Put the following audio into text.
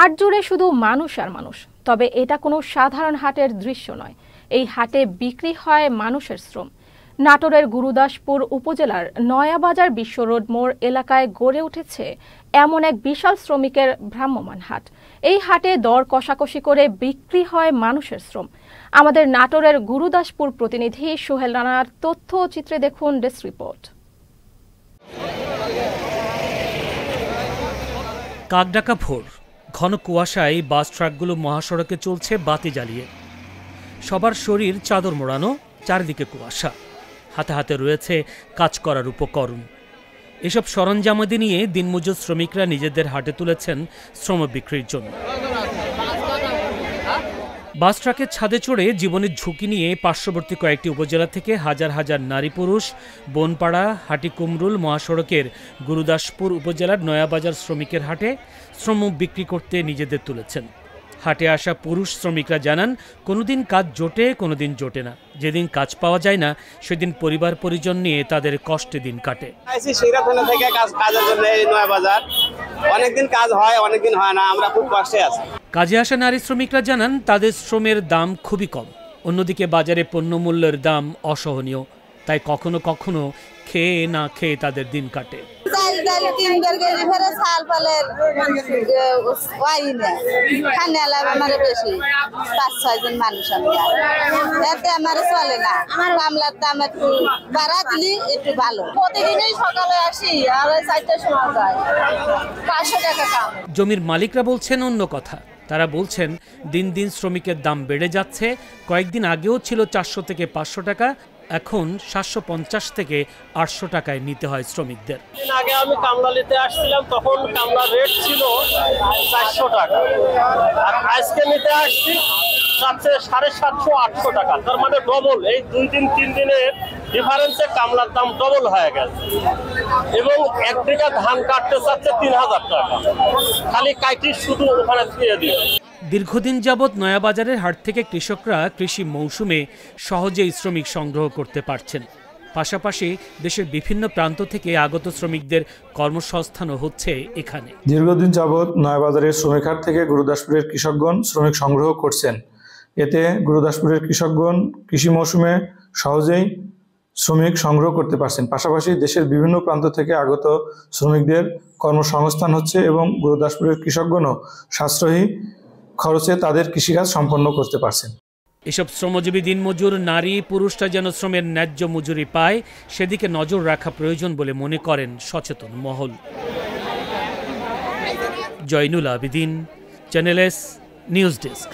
হাট জুড়ে শুধু মানুষ আর মানুষ, তবে এটা কোনো সাধারণ হাটের দৃশ্য নয়। এই হাটে বিক্রি হয় মানুষের শ্রম। নাটোরের গুরুদাসপুর উপজেলার নয়াবাজার বিশ্ব রোড মোড় এলাকায় গড়ে উঠেছে এমন এক বিশাল শ্রমিকের ভ্রাম্যমাণ হাট। এই হাটে দর কষাকষি করে বিক্রি হয় মানুষের শ্রম। আমাদের নাটোরের গুরুদাসপুর প্রতিনিধি সোহেল রানার তথ্য চিত্রে দেখুন ডেস্ক রিপোর্ট। কাকডাকা ভোর, ঘন কুয়াশায় বাস ট্রাকগুলো মহাসড়কে চলছে বাতি জ্বালিয়ে। সবার শরীর চাদর মোড়ানো, চারিদিকে কুয়াশা। হাতে হাতে রয়েছে কাজ করার উপকরণ। এসব সরঞ্জামাদি নিয়ে দিনমজুর শ্রমিকরা নিজেদের হাটে তুলেছেন শ্রম বিক্রির জন্য। বাস ট্রাকের ছাদে চড়ে জীবনের ঝুঁকি নিয়ে পার্শ্ববর্তী কয়েকটি উপজেলা থেকে হাজার হাজার নারী পুরুষ বনপাড়া হাটিকুমরুল মহাসড়কের গুরুদাসপুর উপজেলার নয়াবাজার শ্রমিকের হাটে শ্রম বিক্রি করতে নিজেদের তুলেছেন। হাটে আসা পুরুষ শ্রমিকরা জানান, কোনোদিন কাজ জোটে, কোনোদিন জোটে না। যেদিন কাজ পাওয়া যায় না, সেদিন পরিবার পরিজন নিয়ে তাদের কষ্টে দিন কাটে। অনেকদিন কাজ হয়, অনেকদিন হয় না, আমরা খুব কষ্টে আছি। কাজে আসা নারী শ্রমিকরা জানান, তাদের শ্রমের দাম খুবই কম। অন্যদিকে বাজারে পণ্যমূল্যের দাম অসহনীয়, তাই কখনো কখনো খেয়ে না খেয়ে তাদের দিন কাটে। জমির মালিকরা বলছেন অন্য কথা। তারা বলছেন, দিন দিন শ্রমিকের দাম বেড়ে যাচ্ছে। কয়েকদিন আগেও ছিল 400 থেকে 500 টাকা, এখন 750 থেকে 800 টাকায় নিতে হয় শ্রমিকদের। আগে আমি কামলা নিতে আসছিলাম, তখন কামলা রেট ছিল 400 টাকা, আর আজকে নিতে আসছি 750-800 টাকা। তার মানে ডবল। এই 2-3 দিনের ডিফারেন্সে কামলার দাম ডবল হয়ে গেছে। এবং 1 বিঘা ধান কাটতে চাচ্ছে 3000 টাকা, খালি কাটি শুধু ওখানে দিয়ে দিবে। দীর্ঘদিন যাবৎ নয়াবাজারের হাট থেকে কৃষকরা কৃষি মৌসুমে সহজেই শ্রমিক সংগ্রহ করতে পারছেন। পাশাপাশি দেশের বিভিন্ন প্রান্ত থেকে আগত শ্রমিকদের কর্মসংস্থানও হচ্ছে এখানে। দীর্ঘদিন যাবৎ নয়াবাজারের শ্রমিক হাট থেকে গুরুদাসপুরের কৃষকগণ শ্রমিক সংগ্রহ করছেন। এতে গুরুদাসপুরের কৃষকগণ কৃষি মৌসুমে সহজেই শ্রমিক সংগ্রহ করতে পারছেন। পাশাপাশি দেশের বিভিন্ন প্রান্ত থেকে আগত শ্রমিকদের কর্মসংস্থান হচ্ছে এবং গুরুদাসপুরের কৃষকগণও সাশ্রয়ী খরচে তাদের কৃষিকাজ সম্পন্ন করতে পারছেন। এসব শ্রমজীবী দিনমজুর নারী পুরুষরা যেন শ্রমের ন্যায্য মজুরি পায়, সেদিকে নজর রাখা প্রয়োজন বলে মনে করেন সচেতন মহল। Joynul Abedin, channel S, news desk.